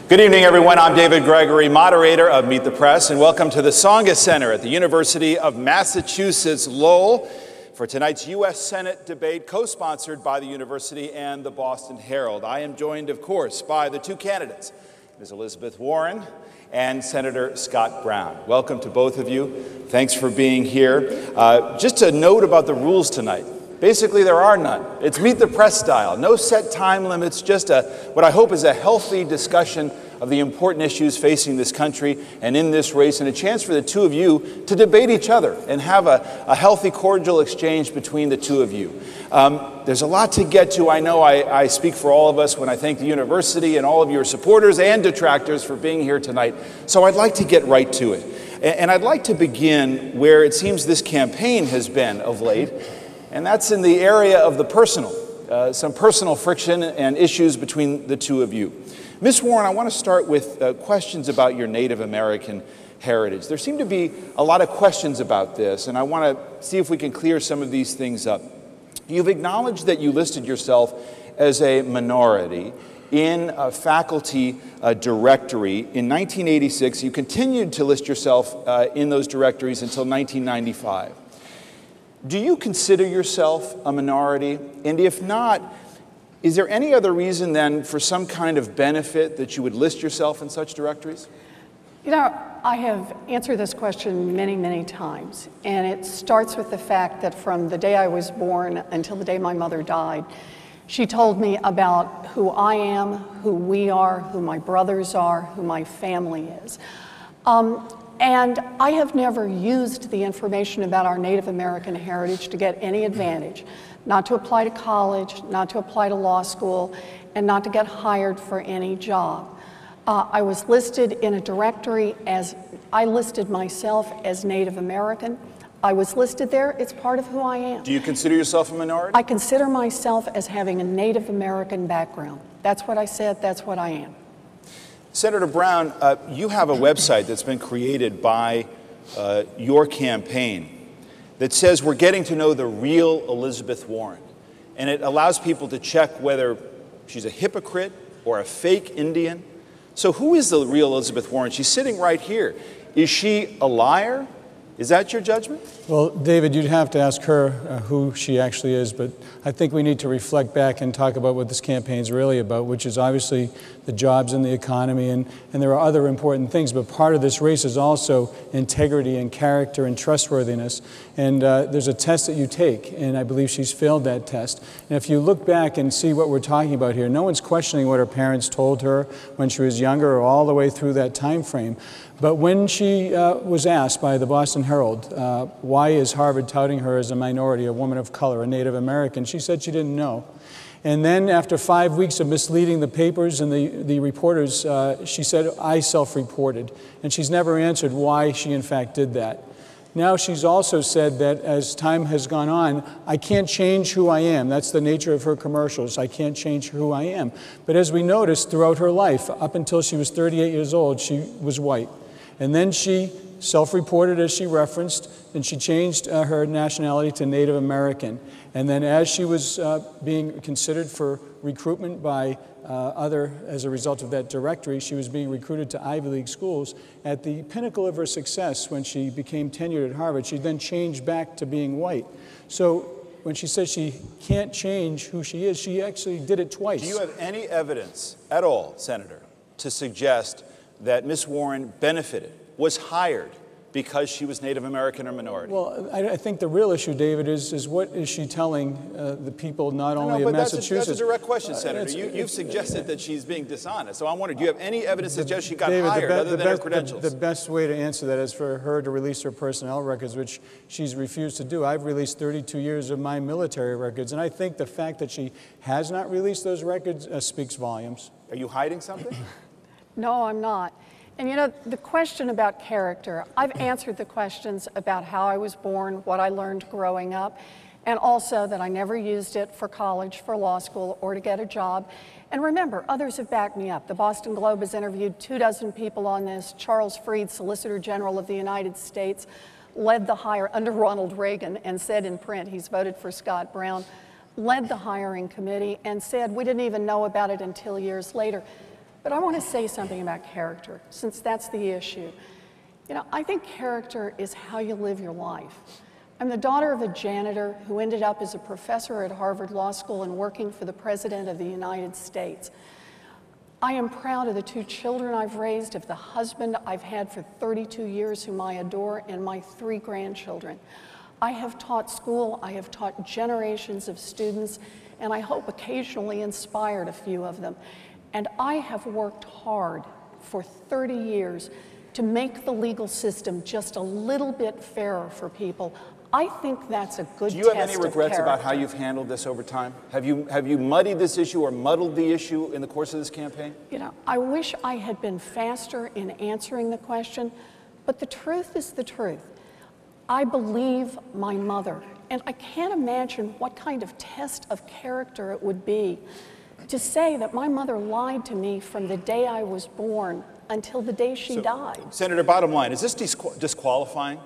Good evening, everyone. I'm David Gregory, moderator of Meet the Press, and welcome to the Tsongas Center at the University of Massachusetts Lowell for tonight's U.S. Senate debate, co-sponsored by the university and the Boston Herald. I am joined, of course, by the two candidates, Ms. Elizabeth Warren and Senator Scott Brown. Welcome to both of you. Thanks for being here. Just a note about the rules tonight. Basically, there are none. It's Meet the Press style. No set time limits, just what I hope is a healthy discussion of the important issues facing this country and in this race, and a chance for the two of you to debate each other and have a healthy, cordial exchange between the two of you. There's a lot to get to. I know I speak for all of us when I thank the university and all of your supporters and detractors for being here tonight. So I'd like to get right to it. And I'd like to begin where it seems this campaign has been of late, and that's in the area of the personal, some personal friction and issues between the two of you. Ms. Warren, I want to start with questions about your Native American heritage. There seem to be a lot of questions about this, and I want to see if we can clear some of these things up. You've acknowledged that you listed yourself as a minority in a faculty directory in 1986. You continued to list yourself in those directories until 1995. Do you consider yourself a minority? And if not, is there any other reason then for some kind of benefit that you would list yourself in such directories? You know, I have answered this question many, many times, and it starts with the fact that from the day I was born until the day my mother died, she told me about who I am, who we are, who my brothers are, who my family is. And I have never used the information about our Native American heritage to get any advantage, not to apply to college, not to apply to law school, and not to get hired for any job. I was listed in a directory as, I listed myself as Native American. I was listed there, it's part of who I am. Do you consider yourself a minority? I consider myself as having a Native American background. That's what I said, that's what I am. Senator Brown, you have a website that's been created by your campaign that says we're getting to know the real Elizabeth Warren. And it allows people to check whether she's a hypocrite or a fake Indian. So who is the real Elizabeth Warren? She's sitting right here. Is she a liar? Is that your judgment? Well, David, you'd have to ask her who she actually is, but I think we need to reflect back and talk about what this campaign is really about, which is obviously the jobs and the economy, and there are other important things, but part of this race is also integrity and character and trustworthiness, and there's a test that you take, and I believe she's failed that test. And if you look back and see what we're talking about here, no one's questioning what her parents told her when she was younger or all the way through that time frame. But when she was asked by the Boston Herald, why is Harvard touting her as a minority, a woman of color, a Native American, she said she didn't know. And then after 5 weeks of misleading the papers and the reporters, she said, I self-reported. And she's never answered why she in fact did that. Now she's also said that as time has gone on, I can't change who I am. That's the nature of her commercials. I can't change who I am. But as we noticed throughout her life, up until she was 38 years old, she was white. And then she self-reported, as she referenced, and she changed her nationality to Native American. And then as she was being considered for recruitment by as a result of that directory, she was being recruited to Ivy League schools. At the pinnacle of her success, when she became tenured at Harvard, she then changed back to being white. So when she says she can't change who she is, she actually did it twice. Do you have any evidence at all, Senator, to suggest that Ms. Warren benefited, was hired, because she was Native American or minority? Well, I think the real issue, David, is what is she telling the people not only of Massachusetts? That's a direct question, Senator. You've suggested that she's being dishonest. So I'm wondering, do you have any evidence that suggests she got hired other than her credentials? The best way to answer that is for her to release her personnel records, which she's refused to do. I've released 32 years of my military records, and I think the fact that she has not released those records speaks volumes. Are you hiding something? No, I'm not. And you know, the question about character, I've answered the questions about how I was born, what I learned growing up, and also that I never used it for college, for law school, or to get a job. And remember, others have backed me up. The Boston Globe has interviewed 24 people on this. Charles Freed, Solicitor General of the United States, led the hire under Ronald Reagan and said in print, he's voted for Scott Brown, led the hiring committee and said we didn't even know about it until years later. But I want to say something about character, since that's the issue. You know, I think character is how you live your life. I'm the daughter of a janitor who ended up as a professor at Harvard Law School and working for the President of the United States. I am proud of the 2 children I've raised, of the husband I've had for 32 years whom I adore, and my 3 grandchildren. I have taught school, I have taught generations of students, and I hope occasionally inspired a few of them. And I have worked hard for 30 years to make the legal system just a little bit fairer for people. I think that's a good test of character. Do you have any regrets about how you've handled this over time? Have you muddied this issue or muddled the issue in the course of this campaign? You know, I wish I had been faster in answering the question, but the truth is the truth. I believe my mother, and I can't imagine what kind of test of character it would be to say that my mother lied to me from the day I was born until the day she died. Senator, bottom line, is this disqualifying?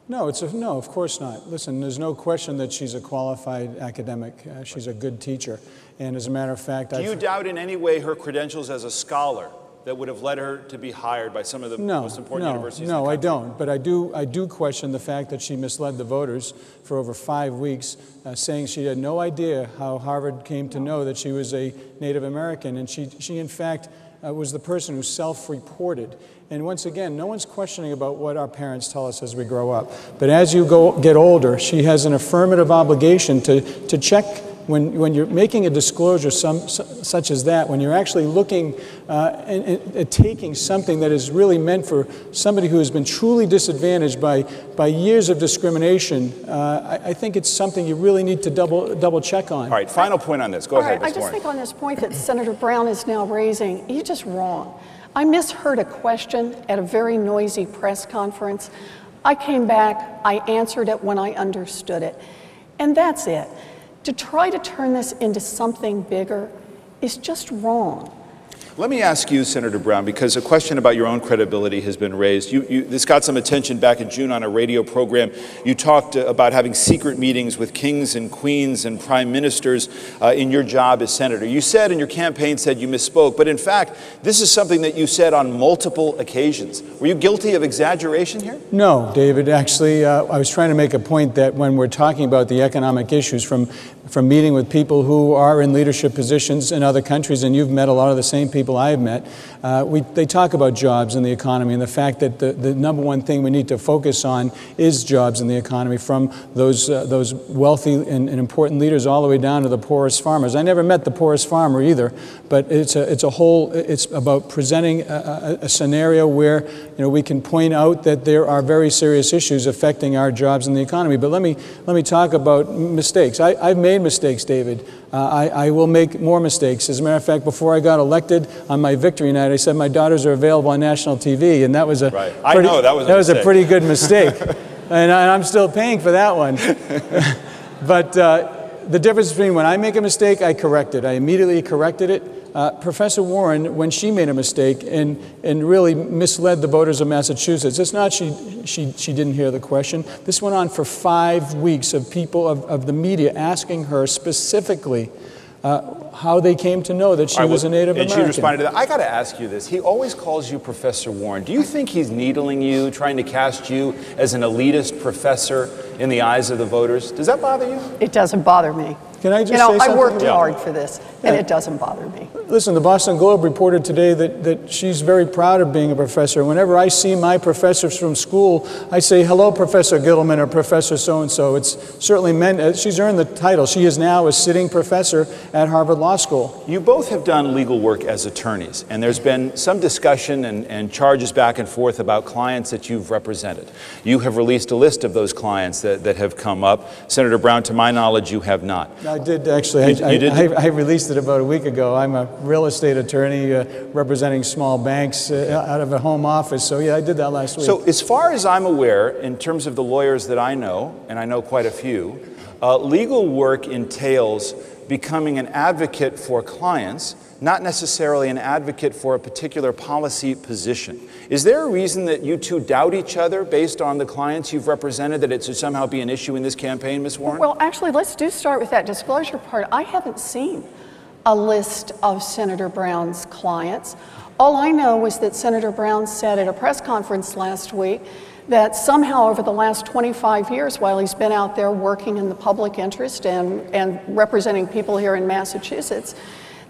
No, no, of course not. Listen, there's no question that she's a qualified academic. She's a good teacher. And as a matter of fact, do you doubt in any way her credentials as a scholar that would have led her to be hired by some of the most important universities in the country? No, I don't. But I do question the fact that she misled the voters for over 5 weeks, saying she had no idea how Harvard came to know that she was a Native American. And she in fact, was the person who self-reported. And once again, no one's questioning about what our parents tell us as we grow up. But as you get older, she has an affirmative obligation to check when you're making a disclosure such as that, when you're actually looking at taking something that is really meant for somebody who has been truly disadvantaged by years of discrimination, I think it's something you really need to double check on. All right, final point on this. Go ahead, Ms. I just Warren. think on this point that Senator Brown is now raising, you're just wrong. I misheard a question at a very noisy press conference. I came back, I answered it when I understood it, and that's it. To try to turn this into something bigger is just wrong. Let me ask you, Senator Brown, because a question about your own credibility has been raised. This got some attention back in June on a radio program. You talked about having secret meetings with kings and queens and prime ministers in your job as senator. You said in your campaign you misspoke, but in fact, this is something that you said on multiple occasions. Were you guilty of exaggeration here? No, David. Actually, I was trying to make a point that when we're talking about the economic issues from meeting with people who are in leadership positions in other countries, and you've met a lot of the same people I have met, they talk about jobs and the economy and the fact that the number one thing we need to focus on is jobs in the economy, from those wealthy and important leaders all the way down to the poorest farmers. I never met the poorest farmer either, but it's about presenting a scenario where we can point out that there are very serious issues affecting our jobs in the economy. But let me talk about mistakes. I've made mistakes, David. I will make more mistakes. As a matter of fact, before I got elected, on my victory night, I said my daughters are available on national TV, and that was a pretty good mistake. And I'm still paying for that one. But the difference between when I make a mistake, I correct it. I immediately corrected it. Professor Warren, when she made a mistake and really misled the voters of Massachusetts, it's not she didn't hear the question. This went on for 5 weeks of people of the media asking her specifically how they came to know that she was a Native American. And she responded to that. I got to ask you this. He always calls you Professor Warren. Do you think he's needling you, trying to cast you as an elitist professor in the eyes of the voters? Does that bother you? It doesn't bother me. Can I just say something? I worked hard for this, and it doesn't bother me. Listen, the Boston Globe reported today that she's very proud of being a professor. Whenever I see my professors from school, I say, hello, Professor Gittleman or Professor so-and-so. It's certainly meant, she's earned the title. She is now a sitting professor at Harvard Law School. You both have done legal work as attorneys, and there's been some discussion and charges back and forth about clients that you've represented. You have released a list of those clients that have come up. Senator Brown, to my knowledge, you have not. I did, actually. I released it about a week ago. I'm a real estate attorney representing small banks out of a home office. So, yeah, I did that last week. So, as far as I'm aware, in terms of the lawyers that I know, and I know quite a few, legal work entails becoming an advocate for clients, not necessarily an advocate for a particular policy position. Is there a reason that you two doubt each other based on the clients you've represented, that it should somehow be an issue in this campaign, Ms. Warren? Well, actually, let's start with that disclosure part. I haven't seen a list of Senator Brown's clients. All I know was that Senator Brown said at a press conference last week that somehow over the last 25 years, while he's been out there working in the public interest and representing people here in Massachusetts,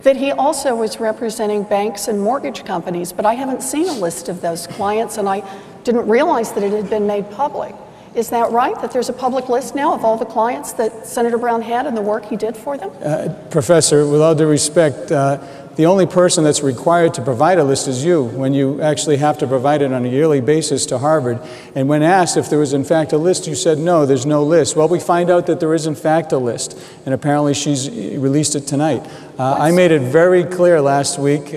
that he also was representing banks and mortgage companies. But I haven't seen a list of those clients, and I didn't realize that it had been made public. Is that right, that there's a public list now of all the clients that Senator Brown had and the work he did for them? Professor, with all due respect, the only person that's required to provide a list is you, when you actually have to provide it on a yearly basis to Harvard. And when asked if there was in fact a list, you said no, there's no list. Well, we find out that there is in fact a list, and apparently she's released it tonight. I made it very clear last week.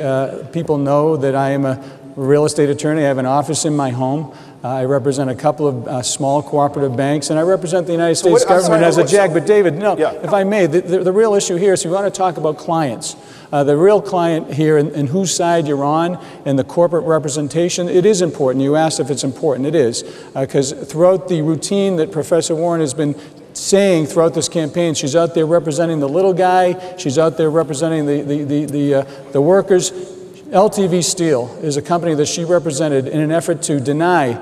People know that I am a real estate attorney. I have an office in my home. I represent a couple of small cooperative banks, and I represent the United States government as a JAG. But David, no, if I may, the real issue here is we want to talk about clients. The real client here and whose side you're on and the corporate representation, it is important. You asked if it's important. It is. Because throughout the routine that Professor Warren has been saying throughout this campaign, she's out there representing the little guy. She's out there representing the workers. LTV Steel is a company that she represented in an effort to deny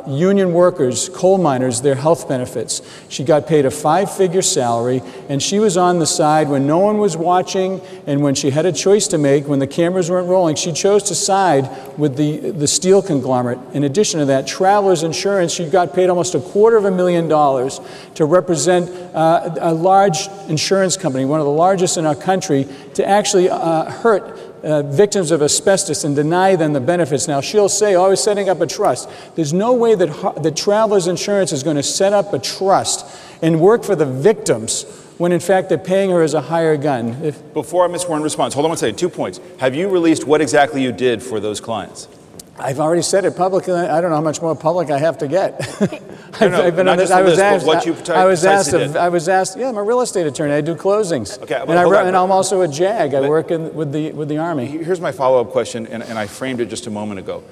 union workers, coal miners, their health benefits. She got paid a 5-figure salary, and she was on the side when no one was watching, and when she had a choice to make, when the cameras weren't rolling, she chose to side with the steel conglomerate. In addition to that, Travelers Insurance, she got paid almost $250,000 to represent a large insurance company, one of the largest in our country, to actually hurt victims of asbestos and deny them the benefits. Now, she'll say, oh, I was setting up a trust. There's no way that Travelers Insurance is going to set up a trust and work for the victims when, in fact, they're paying her as a hired gun. Before Ms. Warren responds, hold on one second, 2 points. Have you released what exactly you did for those clients? I've already said it publicly. I don't know how much more public I have to get. I was asked, yeah, I'm a real estate attorney. I do closings. Okay, and I'm also a JAG. I work with the Army. Here's my follow-up question, and I framed it just a moment ago.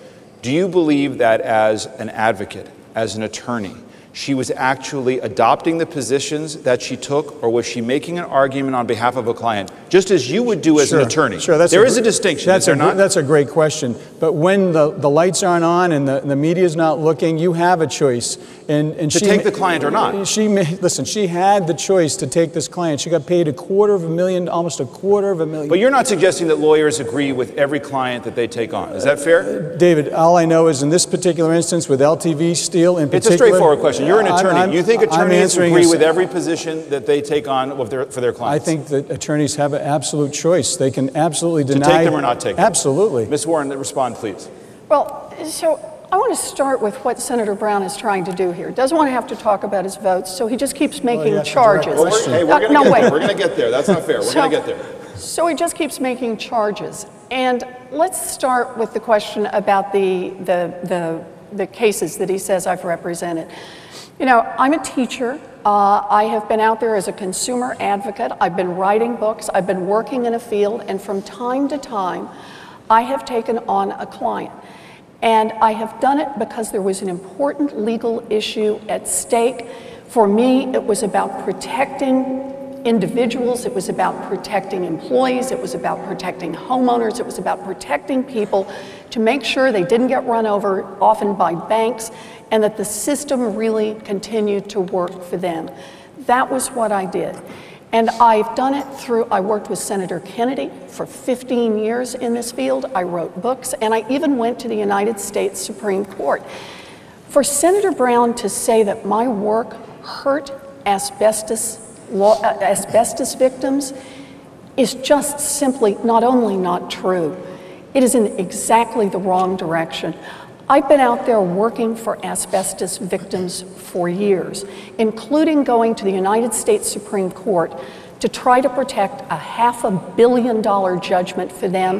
Do you believe that as an advocate, as an attorney, she was actually adopting the positions that she took, or was she making an argument on behalf of a client, just as you would do as an attorney? Sure, there is a distinction, is there not? That's a great question. But when the lights aren't on and the media's not looking, you have a choice. And to take the client or not? Listen, she had the choice to take this client. She got paid $250,000, almost $250,000. But you're not suggesting that lawyers agree with every client that they take on. Is that fair? David, all I know is in this particular instance with LTV Steel in particular. It's a straightforward question. You're an attorney. You think attorneys agree with every position that they take on for their clients? I think that attorneys have an absolute choice. They can absolutely deny. To take them or not take them? Absolutely. Ms. Warren, respond, please. Well, so I want to start with what Senator Brown is trying to do here. Doesn't want to have to talk about his votes, so he just keeps making charges. We're going to get there. That's not fair. We're going to get there. So he just keeps making charges. And let's start with the question about the cases that he says I've represented. You know, I'm a teacher. I have been out there as a consumer advocate. I've been writing books. I've been working in a field. And from time to time, I have taken on a client. And I have done it because there was an important legal issue at stake. For me, it was about protecting individuals. It was about protecting employees. It was about protecting homeowners. It was about protecting people to make sure they didn't get run over, often by banks, and that the system really continued to work for them. That was what I did. And I've done it I worked with Senator Kennedy for 15 years in this field. I wrote books, and I even went to the United States Supreme Court. For Senator Brown to say that my work hurt asbestos victims is just simply not only not true, it is in exactly the wrong direction. I've been out there working for asbestos victims for years, including going to the United States Supreme Court to try to protect a $500 million judgment for them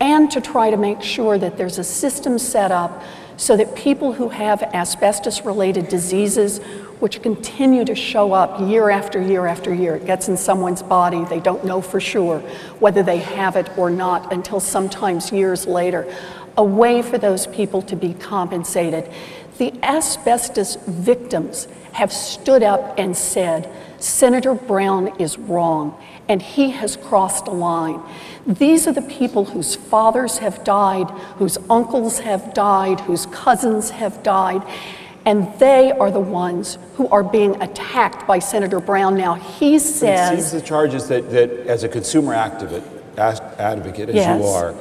and to try to make sure that there's a system set up so that people who have asbestos-related diseases, which continue to show up year after year after year, it gets in someone's body, they don't know for sure whether they have it or not until sometimes years later. a way for those people to be compensated. The asbestos victims have stood up and said, Senator Brown is wrong, and he has crossed a line. These are the people whose fathers have died, whose uncles have died, whose cousins have died, and they are the ones who are being attacked by Senator Brown now. He says— It seems the charge is that as a consumer advocate, as Yes. you are,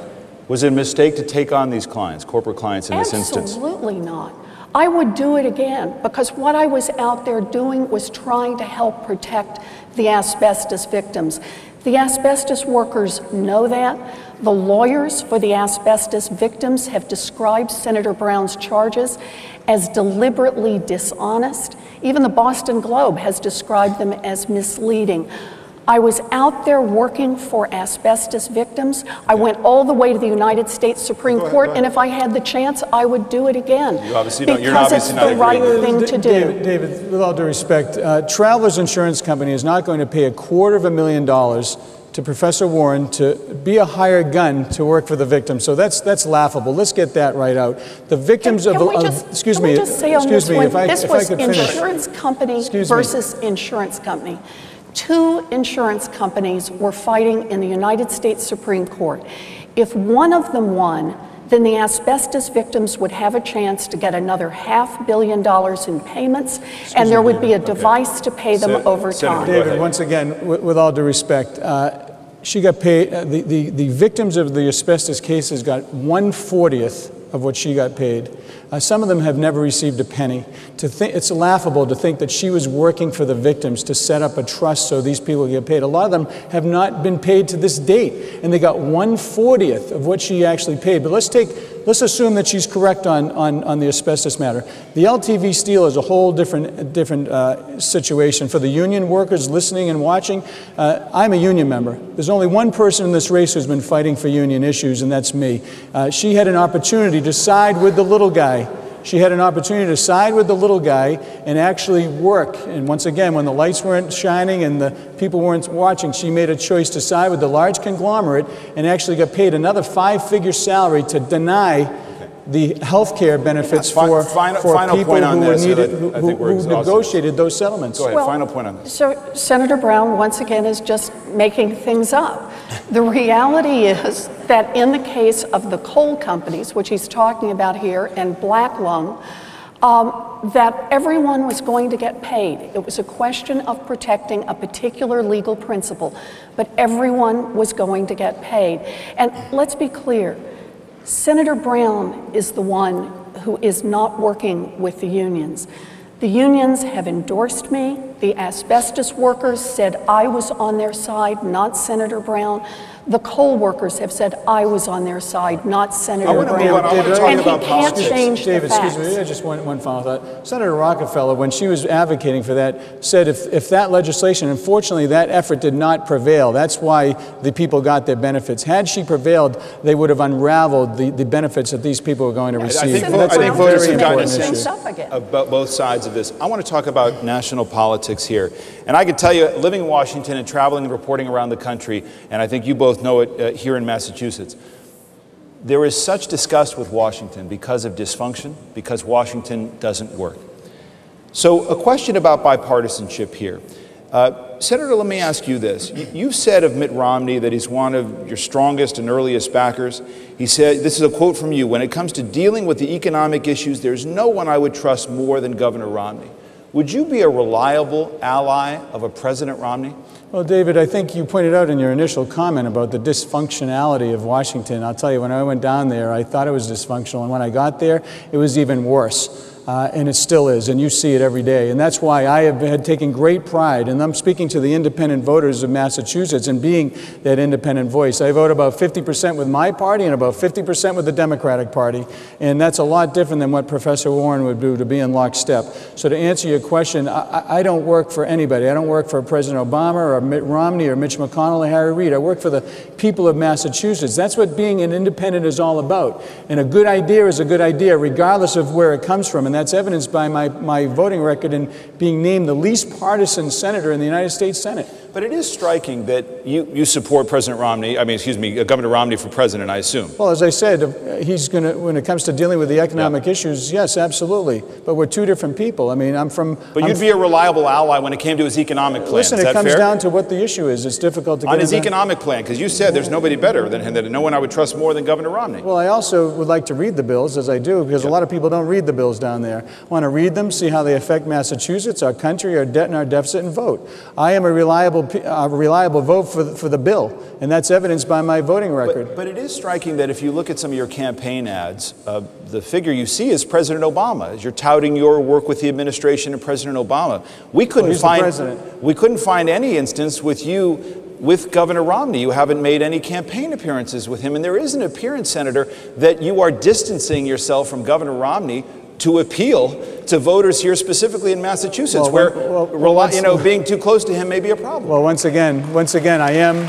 was it a mistake to take on these clients, corporate clients in this instance? Absolutely not. I would do it again, because what I was out there doing was trying to help protect the asbestos victims. The asbestos workers know that. The lawyers for the asbestos victims have described Senator Brown's charges as deliberately dishonest. Even the Boston Globe has described them as misleading. I was out there working for asbestos victims. I went all the way to the United States Supreme Court, and if I had the chance, I would do it again. You obviously don't, you're because obviously it's not the right agreeing. thing to do. David, with all due respect, Travelers Insurance Company is not going to pay $250,000 to Professor Warren to be a hired gun to work for the victims. So that's laughable. Let's get that right out. The victims Can we just say on this one, this was insurance company versus insurance company. Two insurance companies were fighting in the United States Supreme Court. If one of them won, then the asbestos victims would have a chance to get another $500 million in payments, and there would be a device to pay them over time. David, once again, with all due respect, she got paid, the victims of the asbestos cases got 1/40 of what she got paid. Some of them have never received a penny. It's laughable to think that she was working for the victims to set up a trust so these people get paid. A lot of them have not been paid to this date, and they got 1/40 of what she actually paid. But let's assume that she's correct on the asbestos matter. The LTV steel is a whole different situation. For the union workers listening and watching, I'm a union member. There's only one person in this race who's been fighting for union issues, and that's me. She had an opportunity to side with the little guy. She had an opportunity to side with the little guy and actually work. And once again, when the lights weren't shining and the people weren't watching, she made a choice to side with the large conglomerate and actually got paid another 5-figure salary to deny the health care benefits for people who negotiated those settlements. Go ahead, final point on this. So Senator Brown, once again, is just making things up. The reality is that in the case of the coal companies, which he's talking about here, and Black Lung, that everyone was going to get paid. It was a question of protecting a particular legal principle, but everyone was going to get paid. And let's be clear, Senator Brown is the one who is not working with the unions. The unions have endorsed me. The asbestos workers said I was on their side, not Senator Brown. The coal workers have said I was on their side, not Senator Brown. And he can't change the facts. Excuse me, just one final thought. Senator Rockefeller, when she was advocating for that, said if that legislation, unfortunately that effort did not prevail, that's why the people got their benefits. Had she prevailed, they would have unraveled the benefits that these people were going to receive. I think voters have gotten a sense sense about both sides of this. I want to talk about national politics here. And I can tell you, living in Washington and traveling and reporting around the country, and I think you both know it here in Massachusetts, there is such disgust with Washington because of dysfunction, because Washington doesn't work. So a question about bipartisanship here. Senator, let me ask you this. You've said of Mitt Romney that he's one of your strongest and earliest backers. He said, this is a quote from you, "When it comes to dealing with the economic issues, there's no one I would trust more than Governor Romney." Would you be a reliable ally of a President Romney? Well, David, I think you pointed out in your initial comment about the dysfunctionality of Washington. I'll tell you, when I went down there, I thought it was dysfunctional, and when I got there, it was even worse. And it still is, and you see it every day. And that's why I have taken great pride, and I'm speaking to the independent voters of Massachusetts and being that independent voice. I vote about 50% with my party and about 50% with the Democratic Party, and that's a lot different than what Professor Warren would do to be in lockstep. So to answer your question, I don't work for anybody. I don't work for President Obama or Mitt Romney or Mitch McConnell or Harry Reid. I work for the people of Massachusetts. That's what being an independent is all about. And a good idea is a good idea, regardless of where it comes from. And that's evidenced by my voting record in being named the least partisan senator in the United States Senate. But it is striking that you support President Romney, Governor Romney for president, I assume. Well, as I said, he's going to, when it comes to dealing with the economic issues, yes, absolutely. But we're two different people. I mean, But you'd be a reliable ally when it came to his economic plan. Listen, it comes down to what the issue is. It's difficult to get on his economic plan, because you said there's nobody better than him, that no one I would trust more than Governor Romney. Well, I also would like to read the bills, as I do, because a lot of people don't read the bills down there. I want to read them, see how they affect Massachusetts, our country, our debt, and our deficit, and vote. I am a reliable vote for the bill, and that's evidenced by my voting record. But it is striking that if you look at some of your campaign ads, the figure you see is President Obama, as you're touting your work with the administration of President Obama. We couldn't find any instance with you with Governor Romney. You haven't made any campaign appearances with him, and there is an appearance, Senator, that you are distancing yourself from Governor Romney to appeal to voters here, specifically in Massachusetts, where being too close to him may be a problem. Well, once again, I am,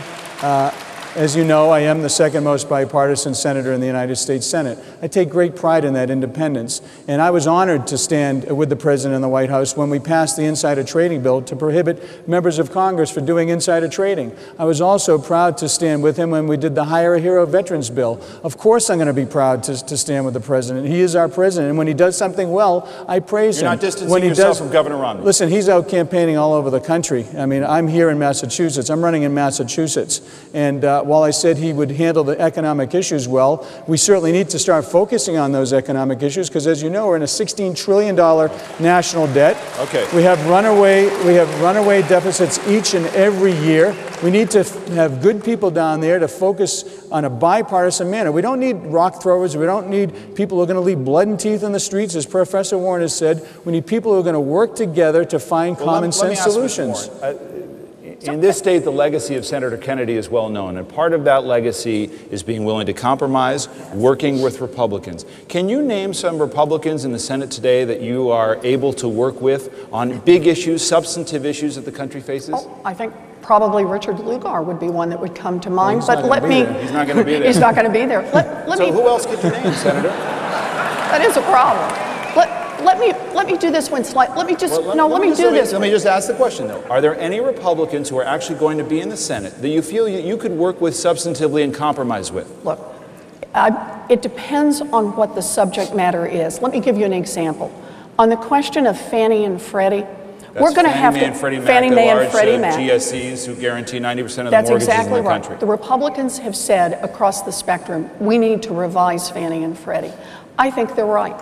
as you know, I am the second most bipartisan senator in the United States Senate. I take great pride in that independence, and I was honored to stand with the President in the White House when we passed the insider trading bill to prohibit members of Congress from doing insider trading. I was also proud to stand with him when we did the Hire a Hero Veterans bill. Of course I'm going to be proud to stand with the President. He is our President, and when he does something well, I praise him. You're not distancing yourself from Governor Romney. Listen, he's out campaigning all over the country. I mean, I'm here in Massachusetts. I'm running in Massachusetts, and while I said he would handle the economic issues well, we certainly need to start focusing on those economic issues, because as you know, we're in a $16 trillion national debt. Okay. We have runaway deficits each and every year. We need to have good people down there to focus on a bipartisan manner. We don't need rock throwers. We don't need people who are going to leave blood and teeth in the streets, as Professor Warren has said. We need people who are going to work together to find common sense solutions. In this state, the legacy of Senator Kennedy is well known, and part of that legacy is being willing to compromise, working with Republicans. Can you name some Republicans in the Senate today that you are able to work with on big issues, substantive issues that the country faces? Oh, I think probably Richard Lugar would be one that would come to mind, but let me... He's not going to be there. He's not going to be there. So who else could you name, Senator? That is a problem. Let me do this one slightly. Let me just Let me just ask the question, though. Are there any Republicans who are actually going to be in the Senate that you feel you could work with substantively and compromise with? Look, it depends on what the subject matter is. Let me give you an example. On the question of Fannie and Freddie, we're going to have to Fannie Mae and Freddie Mac, GSEs who guarantee 90% of the mortgages in the country. The Republicans have said across the spectrum, we need to revise Fannie and Freddie. I think they're right.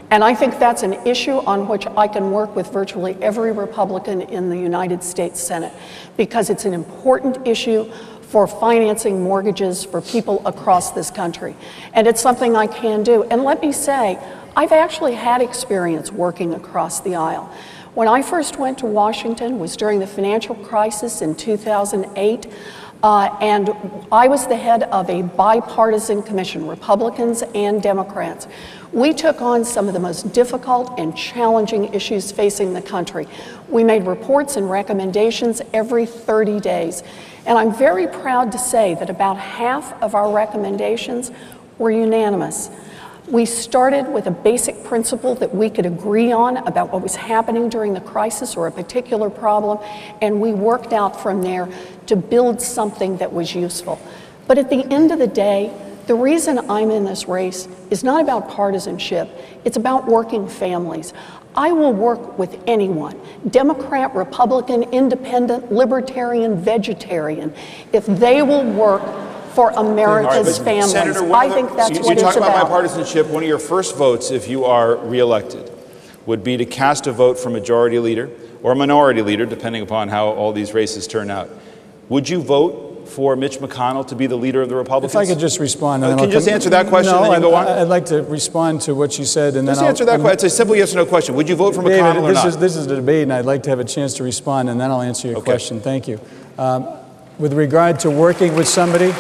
And I think that's an issue on which I can work with virtually every Republican in the United States Senate, because it's an important issue for financing mortgages for people across this country. And it's something I can do. And let me say, I've actually had experience working across the aisle. When I first went to Washington was during the financial crisis in 2008. And I was the head of a bipartisan commission, Republicans and Democrats. We took on some of the most difficult and challenging issues facing the country. We made reports and recommendations every 30 days. And I'm very proud to say that about half of our recommendations were unanimous. We started with a basic principle that we could agree on about what was happening during the crisis or a particular problem, and we worked out from there to build something that was useful. But at the end of the day, the reason I'm in this race is not about partisanship, it's about working families. I will work with anyone, Democrat, Republican, Independent, Libertarian, Vegetarian, if they will work for America's families. Senator, I think that's what it's about. You talk about bipartisanship. One of your first votes, if you are reelected, would be to cast a vote for majority leader or minority leader, depending upon how all these races turn out. Would you vote for Mitch McConnell to be the leader of the Republicans? If I could just respond. Can you just answer that question and then you go on? I'd like to respond to what you said. And just then answer that question. It's a simple yes or no question. Would you vote for McConnell or not? This is a debate, and I'd like to have a chance to respond, and then I'll answer your question. Thank you. With regard to working with somebody,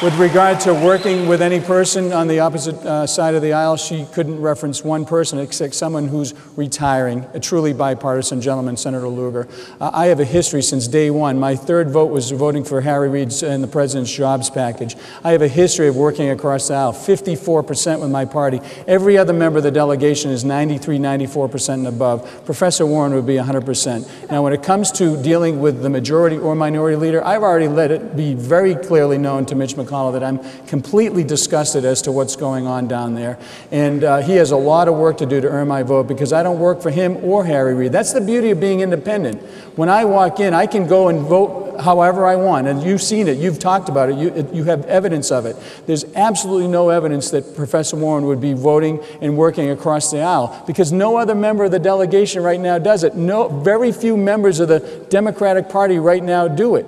With regard to working with any person on the opposite side of the aisle, she couldn't reference one person except someone who's retiring, a truly bipartisan gentleman, Senator Lugar. I have a history since day one. My third vote was voting for Harry Reid in the president's jobs package. I have a history of working across the aisle, 54% with my party. Every other member of the delegation is 93, 94% and above. Professor Warren would be 100%. Now, when it comes to dealing with the majority or minority leader, I've already let it be very clearly known to Mitch McConnell that I'm completely disgusted as to what's going on down there. And he has a lot of work to do to earn my vote because I don't work for him or Harry Reid. That's the beauty of being independent. When I walk in, I can go and vote however I want. And you've seen it. You've talked about it. You have evidence of it. There's absolutely no evidence that Professor Warren would be voting and working across the aisle because no other member of the delegation right now does it. Very few members of the Democratic Party right now do it.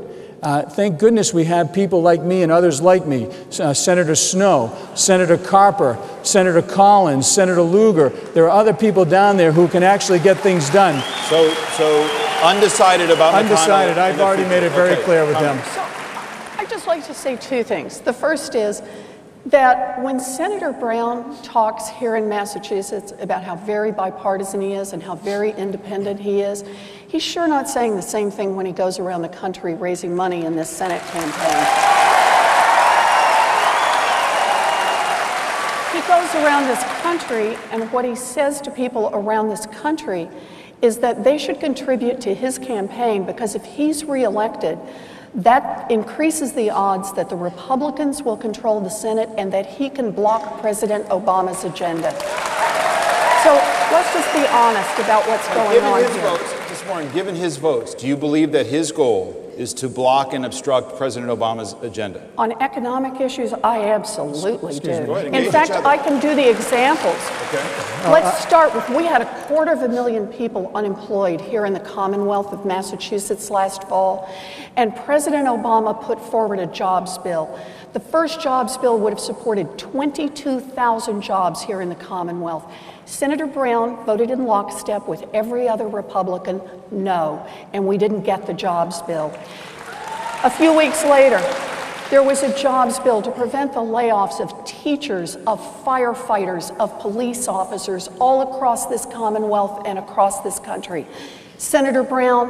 Thank goodness we have people like me and others like me, Senator Snowe, Senator Carper, Senator Collins, Senator Lugar. There are other people down there who can actually get things done. So undecided about McConnell. Undecided. I've already made it very clear with them. So I'd just like to say two things. The first is that when Senator Brown talks here in Massachusetts about how very bipartisan he is and how very independent he is, he's sure not saying the same thing when he goes around the country raising money in this Senate campaign. He goes around this country, and what he says to people around this country is that they should contribute to his campaign because if he's reelected, that increases the odds that the Republicans will control the Senate and that he can block President Obama's agenda. So let's just be honest about what's going on here. Warren, given his votes, do you believe that his goal is to block and obstruct President Obama's agenda? On economic issues, I absolutely do. In fact, I can do the examples. Okay. Let's start with, we had 250,000 people unemployed here in the Commonwealth of Massachusetts last fall, and President Obama put forward a jobs bill. The first jobs bill would have supported 22,000 jobs here in the Commonwealth. Senator Brown voted in lockstep with every other Republican, no, and we didn't get the jobs bill. A few weeks later, there was a jobs bill to prevent the layoffs of teachers, of firefighters, of police officers all across this Commonwealth and across this country. Senator Brown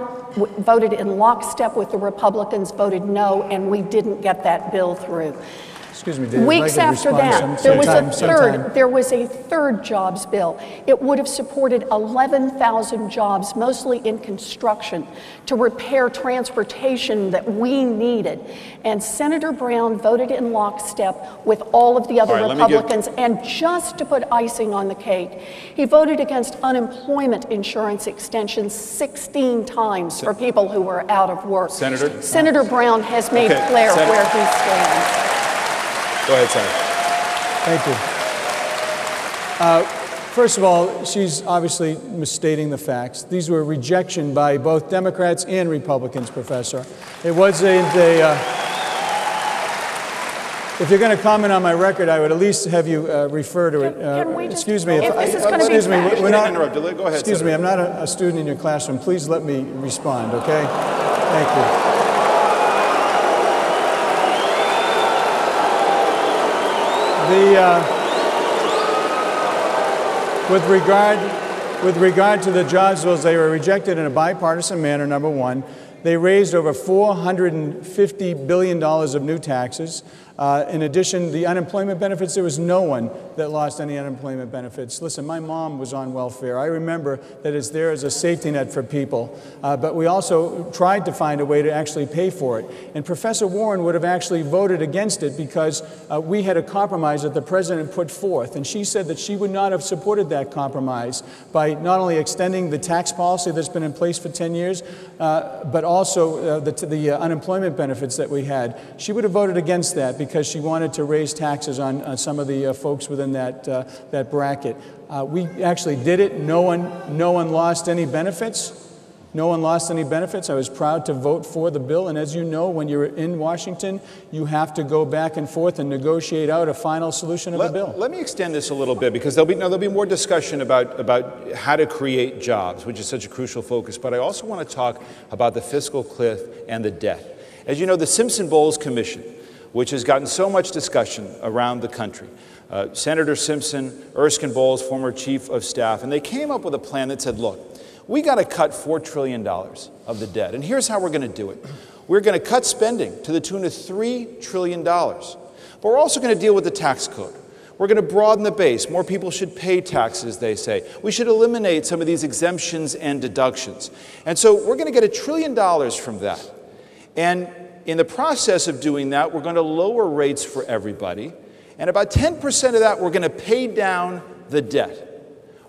voted in lockstep with the Republicans, voted no, and we didn't get that bill through. Excuse me, David. Weeks after that, there was a third jobs bill. It would have supported 11,000 jobs, mostly in construction, to repair transportation that we needed. And Senator Brown voted in lockstep with all of the other Republicans. And just to put icing on the cake, he voted against unemployment insurance extensions 16 times for people who were out of work. Senator Brown has made clear where he stands. Go ahead, Senator. Thank you. First of all, she's obviously misstating the facts. These were rejection by both Democrats and Republicans, Professor. It wasn't if you're going to comment on my record, I would at least have you refer to it. Excuse me. Excuse me. We're not interrupted. Go ahead. Excuse me. I'm not a student in your classroom. Please let me respond, okay? Thank you. With regard to the jobs bills, they were rejected in a bipartisan manner, number one. They raised over $450 billion of new taxes. In addition, the unemployment benefits, there was no one that lost any unemployment benefits. Listen, my mom was on welfare. I remember that it's there as a safety net for people. But we also tried to find a way to actually pay for it. And Professor Warren would have actually voted against it because we had a compromise that the president put forth. And she said that she would not have supported that compromise by not only extending the tax policy that's been in place for 10 years, but also the unemployment benefits that we had. She would have voted against that because she wanted to raise taxes on some of the folks within that bracket. We actually did it. No one lost any benefits. No one lost any benefits. I was proud to vote for the bill. And as you know, when you're in Washington, you have to go back and forth and negotiate out a final solution of the bill. Let me extend this a little bit because there'll be more discussion about how to create jobs, which is such a crucial focus. But I also want to talk about the fiscal cliff and the debt. As you know, the Simpson-Bowles Commission which has gotten so much discussion around the country. Senator Simpson, Erskine Bowles, former chief of staff, and they came up with a plan that said, look, we got to cut $4 trillion of the debt, and here's how we're going to do it. We're going to cut spending to the tune of $3 trillion, but we're also going to deal with the tax code. We're going to broaden the base. More people should pay taxes, they say. We should eliminate some of these exemptions and deductions. And so we're going to get $1 trillion from that. And in the process of doing that, we're going to lower rates for everybody. And about 10% of that, we're going to pay down the debt.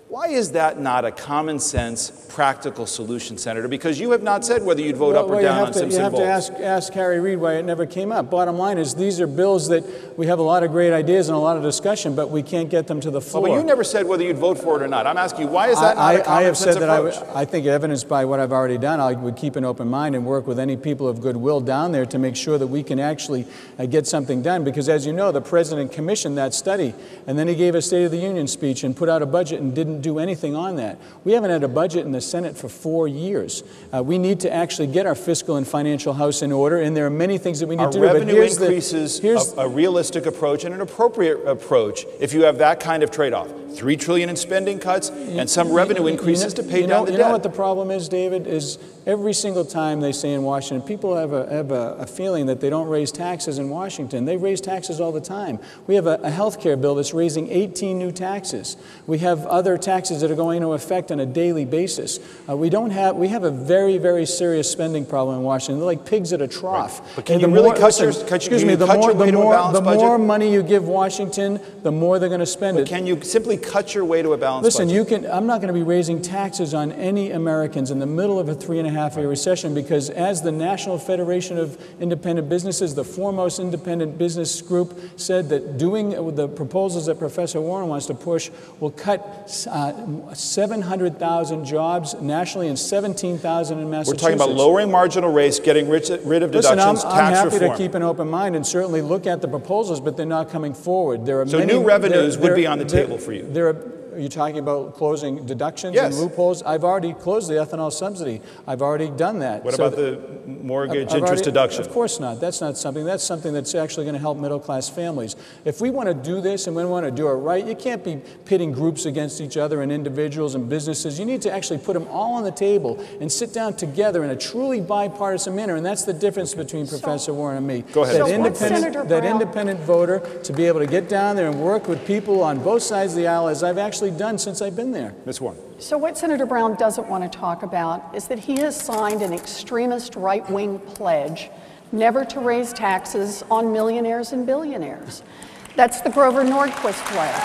Why is that not a common sense, practical solution, Senator? Because you have not said whether you'd vote up or down on Simpson Bowles. You have to ask Harry Reid why it never came up. Bottom line is these are bills that we have a lot of great ideas and a lot of discussion, but we can't get them to the floor. Well, but you never said whether you'd vote for it or not. I'm asking you, why is that not a common sense approach? I have said that I think evidenced by what I've already done, I would keep an open mind and work with any people of goodwill down there to make sure that we can actually get something done. Because as you know, the president commissioned that study, and then he gave a State of the Union speech and put out a budget and didn't do anything on that. We haven't had a budget in the Senate for 4 years. We need to actually get our fiscal and financial house in order, and there are many things that we need to do. Revenue increases a realistic approach and an appropriate approach if you have that kind of trade-off. $3 trillion in spending cuts and some revenue increases to pay down the debt. You know what the problem is, David, is every single time they say in Washington, people have a feeling that they don't raise taxes in Washington. They raise taxes all the time. We have a health care bill that's raising 18 new taxes. We have other taxes that are going into effect on a daily basis. We have a very, very serious spending problem in Washington. They're like pigs at a trough. Right. But can you really cut your the more money you give Washington, the more they're going to spend it. Can you simply cut your way to a balanced budget? I'm not going to be raising taxes on any Americans in the middle of a 3.5-year recession, because as the National Federation of Independent Businesses, the foremost independent business group, said that doing the proposals that Professor Warren wants to push will cut 700,000 jobs nationally and 17,000 in Massachusetts. We're talking about lowering marginal rates, getting rid of deductions, I'm happy to keep an open mind and certainly look at the proposals, but they're not coming forward. So new revenues would be on the table for you. Are you talking about closing deductions and loopholes? I've already closed the ethanol subsidy. I've already done that. What about the mortgage interest deduction? Of course not. That's something that's actually going to help middle-class families. If we want to do this and we want to do it right, you can't be pitting groups against each other and individuals and businesses. You need to actually put them all on the table and sit down together in a truly bipartisan manner, and that's the difference between Professor Warren and me. Go ahead. That independent voter to be able to get down there and work with people on both sides of the aisle, as I've actually done since I've been there. Ms. Warren. So what Senator Brown doesn't want to talk about is that he has signed an extremist right-wing pledge never to raise taxes on millionaires and billionaires. That's the Grover Nordquist pledge.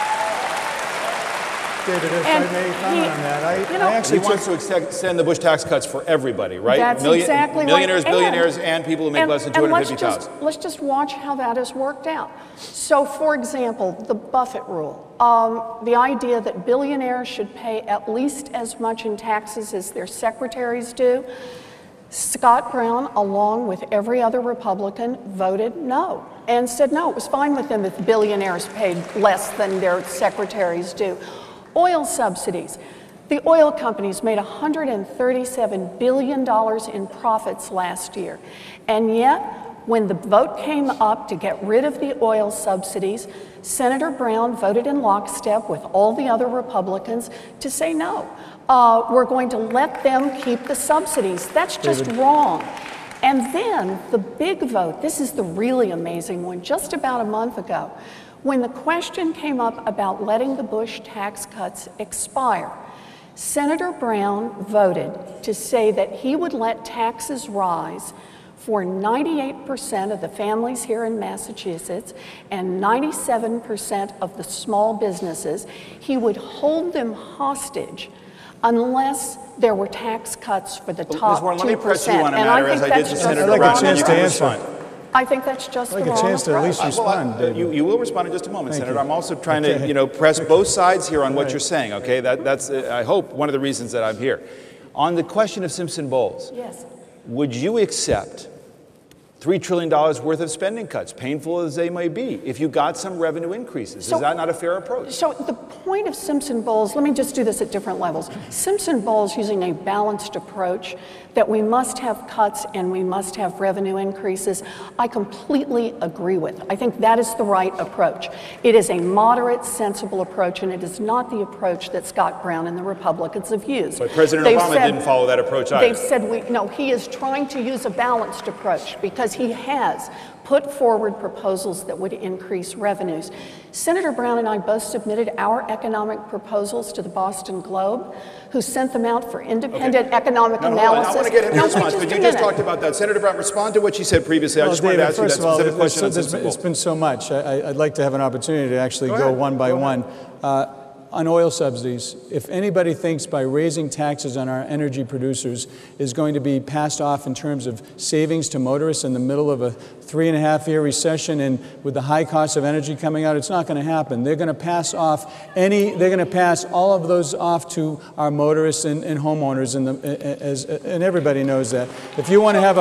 David, if I may comment on that, he wants to extend the Bush tax cuts for everybody, right? That's exactly millionaires, right. Billionaires, and people who make less than $250,000. Let's just watch how that has worked out. So, for example, the Buffett rule, the idea that billionaires should pay at least as much in taxes as their secretaries do. Scott Brown, along with every other Republican, voted no and said no, it was fine with them if billionaires paid less than their secretaries do. Oil subsidies. The oil companies made $137 billion in profits last year. And yet, when the vote came up to get rid of the oil subsidies, Senator Brown voted in lockstep with all the other Republicans to say no. We're going to let them keep the subsidies. That's just wrong. And then the big vote, this is the really amazing one, just about a month ago, when the question came up about letting the Bush tax cuts expire, Senator Brown voted to say that he would let taxes rise for 98% of the families here in Massachusetts and 97% of the small businesses. He would hold them hostage unless there were tax cuts for the top 2%. Let me press you on a matter as I did to Senator Brown. I'd like a chance to answer. I think that's just the wrong approach. I'd like a chance to at least respond. You will respond in just a moment, Senator. I'm also trying to, press both sides here on what you're saying, okay? That's, I hope, one of the reasons that I'm here. On the question of Simpson Bowles, yes. Would you accept $3 trillion worth of spending cuts, painful as they may be, if you got some revenue increases. Is that not a fair approach? So the point of Simpson-Bowles, let me just do this at different levels. Simpson-Bowles using a balanced approach that we must have cuts and we must have revenue increases, I completely agree with. I think that is the right approach. It is a moderate, sensible approach, and it is not the approach that Scott Brown and the Republicans have used. But President Obama didn't follow that approach either. They've said, no, he is trying to use a balanced approach because he has put forward proposals that would increase revenues. Senator Brown and I both submitted our economic proposals to the Boston Globe, who sent them out for independent economic analysis. I want to get him to respond, but you just talked about that. Senator Brown, respond to what she said previously. I just wanted to ask you that specific question. It's been so much. I'd like to have an opportunity to actually go one by one. On oil subsidies, if anybody thinks by raising taxes on our energy producers is going to be passed off in terms of savings to motorists in the middle of a 3.5-year recession and with the high cost of energy coming out, it's not going to happen. They're going to pass all of those off to our motorists and homeowners, and everybody knows that. If you want to have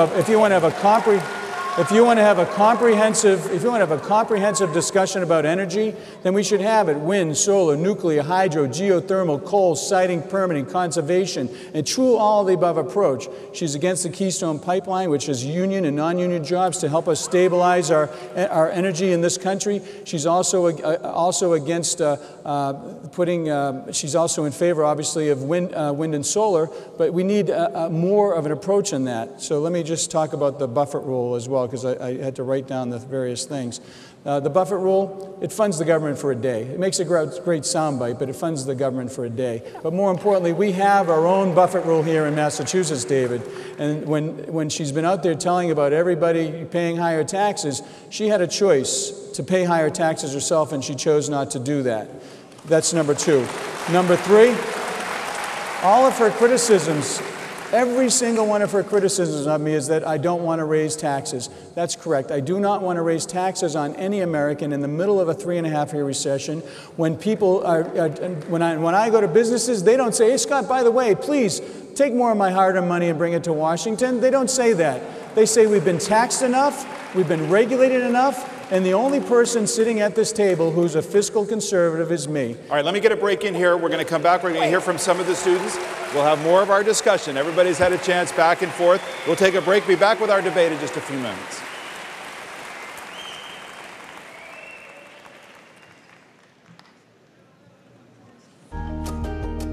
a comprehensive discussion about energy, then we should have it. Wind, solar, nuclear, hydro, geothermal, coal, siting, permitting, conservation, and true all of the above approach. She's against the Keystone Pipeline, which is union and non-union jobs to help us stabilize our energy in this country. She's also against she's also in favor, obviously, of wind and solar, but we need more of an approach in that. So let me just talk about the Buffett rule as well, because I had to write down the various things. The Buffett rule, it funds the government for a day. It makes a great soundbite, but it funds the government for a day. But more importantly, we have our own Buffett rule here in Massachusetts, David. And when she's been out there telling about everybody paying higher taxes, she had a choice to pay higher taxes herself, and she chose not to do that. That's number two. Number three, all of her criticisms, every single one of her criticisms of me is that I don't want to raise taxes. That's correct. I do not want to raise taxes on any American in the middle of a 3.5-year recession when people are, when I go to businesses, they don't say, hey, Scott, by the way, please take more of my hard-earned money and bring it to Washington. They don't say that. They say we've been taxed enough, we've been regulated enough, and the only person sitting at this table who's a fiscal conservative is me. All right, let me get a break in here. We're going to come back. We're going to hear from some of the students. We'll have more of our discussion. Everybody's had a chance back and forth. We'll take a break. Be back with our debate in just a few minutes.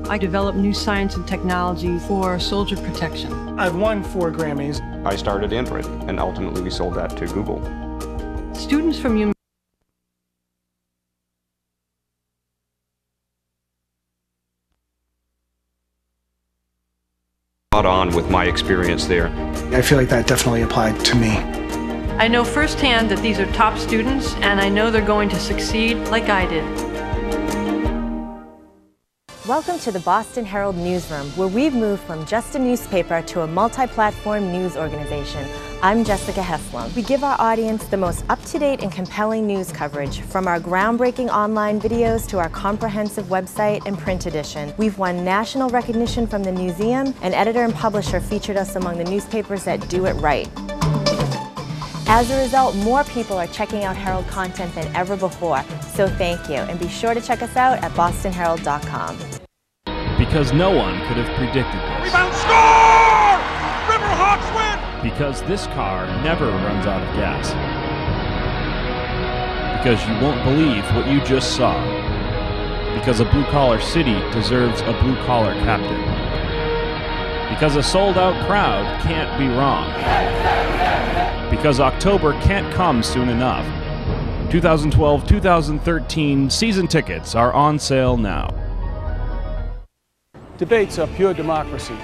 I developed new science and technology for soldier protection. I've won 4 Grammys. I started Android, and ultimately we sold that to Google. Students from UMass on with my experience there. I feel like that definitely applied to me. I know firsthand that these are top students, and I know they're going to succeed like I did. Welcome to the Boston Herald Newsroom, where we've moved from just a newspaper to a multi-platform news organization. I'm Jessica Heslom. We give our audience the most up-to-date and compelling news coverage, from our groundbreaking online videos to our comprehensive website and print edition. We've won national recognition from the museum, and editor and publisher featured us among the newspapers that do it right. As a result, more people are checking out Herald content than ever before, so thank you, and be sure to check us out at bostonherald.com. Because no one could have predicted this. Rebound, score! Riverhawks win! Because this car never runs out of gas. Because you won't believe what you just saw. Because a blue-collar city deserves a blue-collar captain. Because a sold-out crowd can't be wrong. Because October can't come soon enough. 2012-2013 season tickets are on sale now. Debates are pure democracy.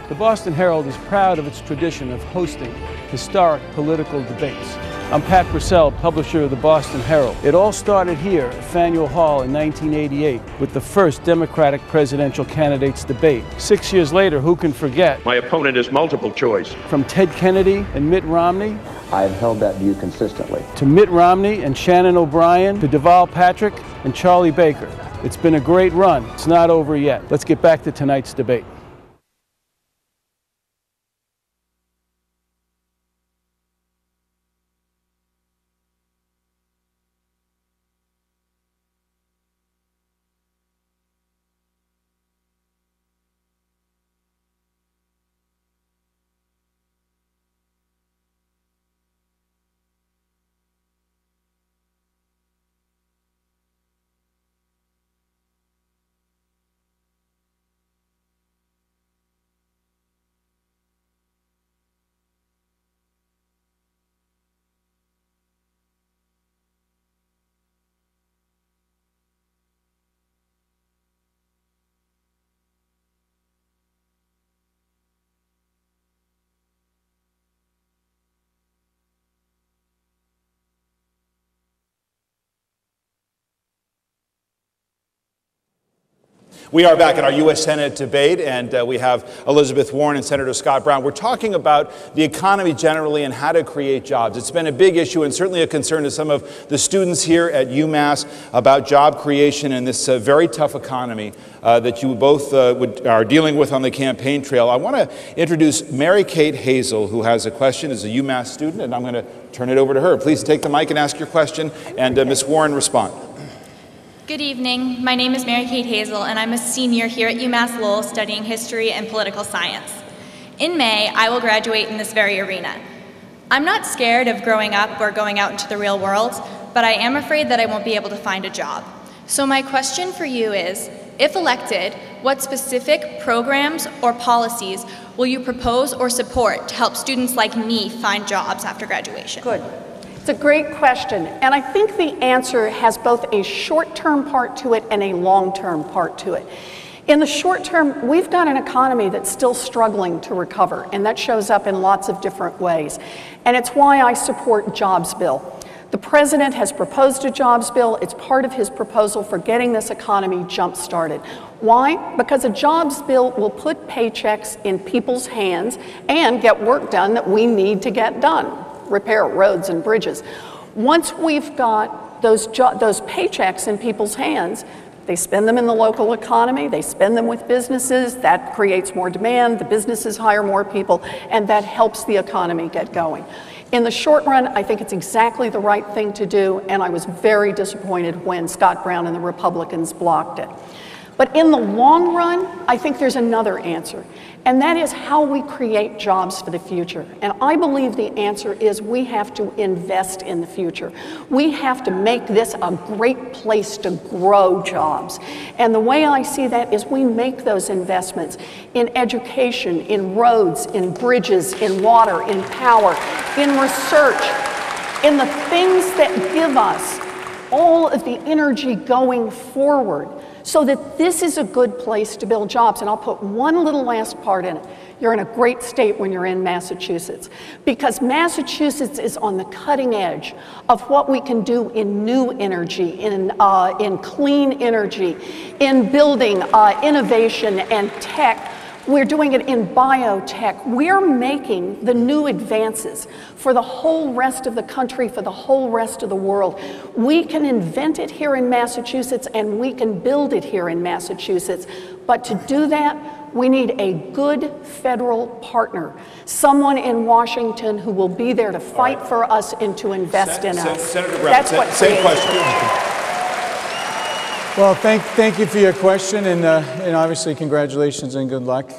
The Boston Herald is proud of its tradition of hosting historic political debates. I'm Pat Purcell, publisher of the Boston Herald. It all started here at Faneuil Hall in 1988 with the first Democratic presidential candidates debate. 6 years later, who can forget? My opponent is multiple choice. From Ted Kennedy and Mitt Romney. I've held that view consistently. To Mitt Romney and Shannon O'Brien, to Deval Patrick and Charlie Baker. It's been a great run. It's not over yet. Let's get back to tonight's debate. We are back at our U.S. Senate debate, and we have Elizabeth Warren and Senator Scott Brown. We're talking about the economy generally and how to create jobs. It's been a big issue and certainly a concern to some of the students here at UMass about job creation in this very tough economy that you both are dealing with on the campaign trail. I want to introduce Mary Kate Hazel, who has a question as a UMass student, and I'm going to turn it over to her. Please take the mic and ask your question, and Ms. Warren respond. Good evening. My name is Mary Kate Hazel, and I'm a senior here at UMass Lowell studying history and political science. In May, I will graduate in this very arena. I'm not scared of growing up or going out into the real world, but I am afraid that I won't be able to find a job. So my question for you is, if elected, what specific programs or policies will you propose or support to help students like me find jobs after graduation? Good. It's a great question, and I think the answer has both a short-term part to it and a long-term part to it. In the short term, we've got an economy that's still struggling to recover, and that shows up in lots of different ways. And it's why I support Jobs Bill. The president has proposed a jobs bill. It's part of his proposal for getting this economy jump-started. Why? Because a jobs bill will put paychecks in people's hands and get work done that we need to get done. Repair roads and bridges. Once we've got those paychecks in people's hands, they spend them in the local economy, they spend them with businesses, that creates more demand, the businesses hire more people, and that helps the economy get going. In the short run, I think it's exactly the right thing to do, and I was very disappointed when Scott Brown and the Republicans blocked it. But in the long run, I think there's another answer, and that is how we create jobs for the future. And I believe the answer is we have to invest in the future. We have to make this a great place to grow jobs. And the way I see that is we make those investments in education, in roads, in bridges, in water, in power, in research, in the things that give us all of the energy going forward, so that this is a good place to build jobs. And I'll put one little last part in it. You're in a great state when you're in Massachusetts, because Massachusetts is on the cutting edge of what we can do in new energy, in clean energy, in building innovation and tech. We're doing it in biotech. We're making the new advances for the whole rest of the country, for the whole rest of the world. We can invent it here in Massachusetts, and we can build it here in Massachusetts. But to do that, we need a good federal partner, someone in Washington who will be there to fight for us and to invest in us. Senator Brown, same question. Well, thank you for your question, and obviously congratulations and good luck.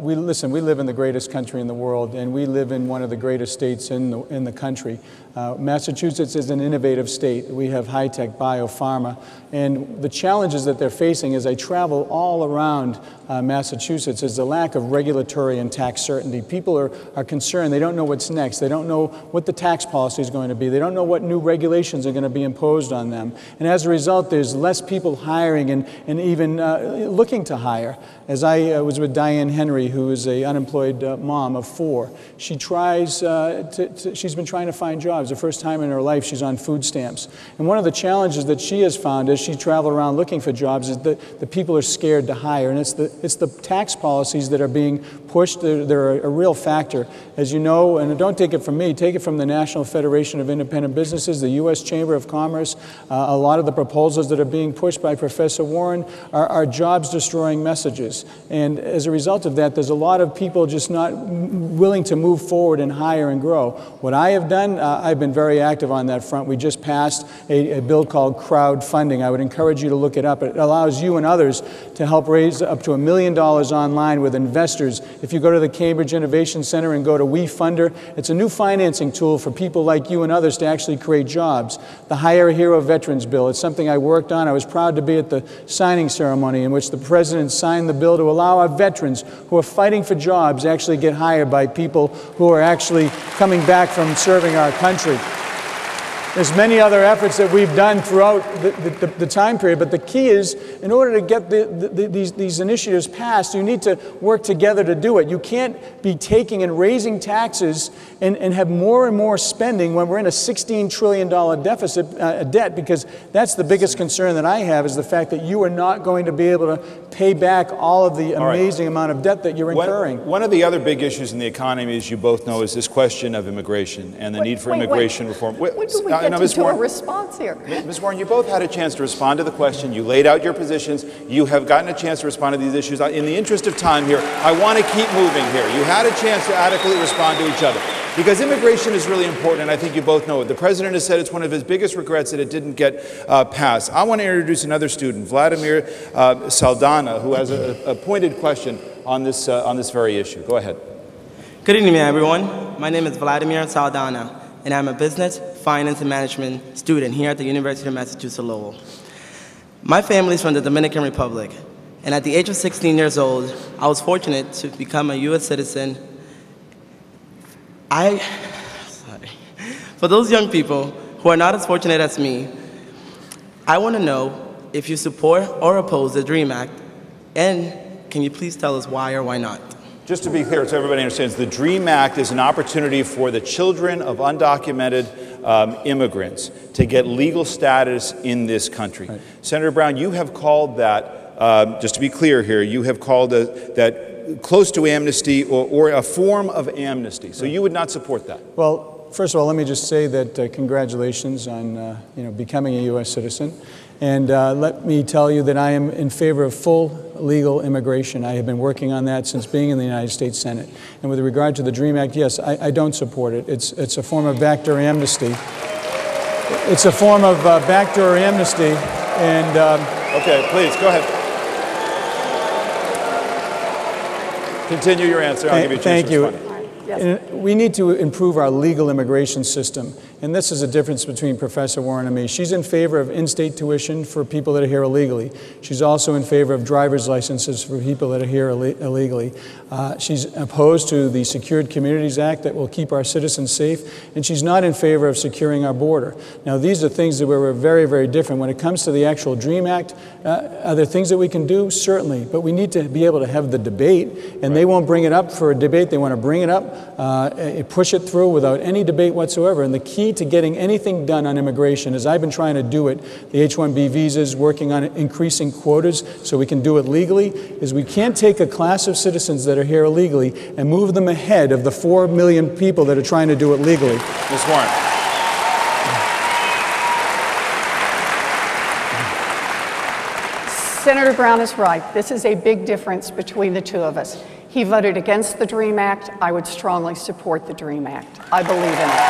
We live in the greatest country in the world, and we live in one of the greatest states in the country. Massachusetts is an innovative state. We have high-tech biopharma, and the challenges that they're facing as I travel all around Massachusetts is the lack of regulatory and tax certainty. People are concerned. They don't know what's next. They don't know what the tax policy is going to be. They don't know what new regulations are going to be imposed on them. And as a result, there's less people hiring and even looking to hire. As I was with Diane Henry, who is an unemployed mom of 4, she tries she's been trying to find jobs. The first time in her life she's on food stamps. And one of the challenges that she has found as she travels around looking for jobs is that the people are scared to hire. And it's the tax policies that are being pushed. They're a real factor. As you know, and don't take it from me, take it from the National Federation of Independent Businesses, the U.S. Chamber of Commerce. A lot of the proposals that are being pushed by Professor Warren are jobs-destroying messages. And as a result of that, there's a lot of people just not willing to move forward and hire and grow. What I have done, I've been very active on that front. We just passed a bill called crowdfunding. I would encourage you to look it up. It allows you and others to help raise up to $1 million online with investors. If you go to the Cambridge Innovation Center and go to WeFunder, it's a new financing tool for people like you and others to actually create jobs. The Hire a Hero Veterans Bill, it's something I worked on. I was proud to be at the signing ceremony in which the President signed the bill to allow our veterans who are fighting for jobs actually get hired by people who are actually coming back from serving our country. There's many other efforts that we've done throughout the time period, but the key is, in order to get these initiatives passed, you need to work together to do it. You can't be taking and raising taxes and have more and more spending when we're in a $16 trillion debt, because that's the biggest concern that I have, is the fact that you are not going to be able to pay back all of the amazing amount of debt that you're incurring. One of the other big issues in the economy, as you both know, is this question of immigration and the need for immigration reform. When do we get to do a response here? Ms. Warren, you both had a chance to respond to the question. You laid out your positions. You have gotten a chance to respond to these issues. In the interest of time here, I want to keep moving here. You had a chance to adequately respond to each other, because immigration is really important, and I think you both know it. The president has said it's one of his biggest regrets that it didn't get passed. I want to introduce another student, Vladimir Saldana, who has a pointed question on this very issue. Go ahead. Good evening, everyone. My name is Vladimir Saldana, and I'm a business, finance, and management student here at the University of Massachusetts Lowell. My family is from the Dominican Republic, and at the age of 16 years old, I was fortunate to become a U.S. citizen. For those young people who are not as fortunate as me, I want to know if you support or oppose the DREAM Act, and can you please tell us why or why not? Just to be clear, so everybody understands, the DREAM Act is an opportunity for the children of undocumented immigrants to get legal status in this country. Right. Senator Brown, you have called that, just to be clear here, you have called that close to amnesty or a form of amnesty. So you would not support that? Well, first of all, let me just say that congratulations on becoming a U.S. citizen. And let me tell you that I am in favor of full legal immigration. I have been working on that since being in the United States Senate. And with regard to the DREAM Act, yes, I don't support it. It's a form of backdoor amnesty. It's a form of backdoor amnesty. And okay, please go ahead. Continue your answer. I'll give you a chance to respond. Yes. We need to improve our legal immigration system. And this is a difference between Professor Warren and me. She's in favor of in-state tuition for people that are here illegally. She's also in favor of driver's licenses for people that are here illegally. She's opposed to the Secured Communities Act that will keep our citizens safe. And she's not in favor of securing our border. Now, these are things that we're very, very different. When it comes to the actual DREAM Act, are there things that we can do? Certainly. But we need to be able to have the debate. And they won't bring it up for a debate. They want to bring it up, push it through without any debate whatsoever. And the key to getting anything done on immigration, as I've been trying to do it, the H-1B visas, working on increasing quotas so we can do it legally, is we can't take a class of citizens that are here illegally and move them ahead of the 4 million people that are trying to do it legally. Ms. Warren. Senator Brown is right. This is a big difference between the two of us. He voted against the DREAM Act. I would strongly support the DREAM Act. I believe in it.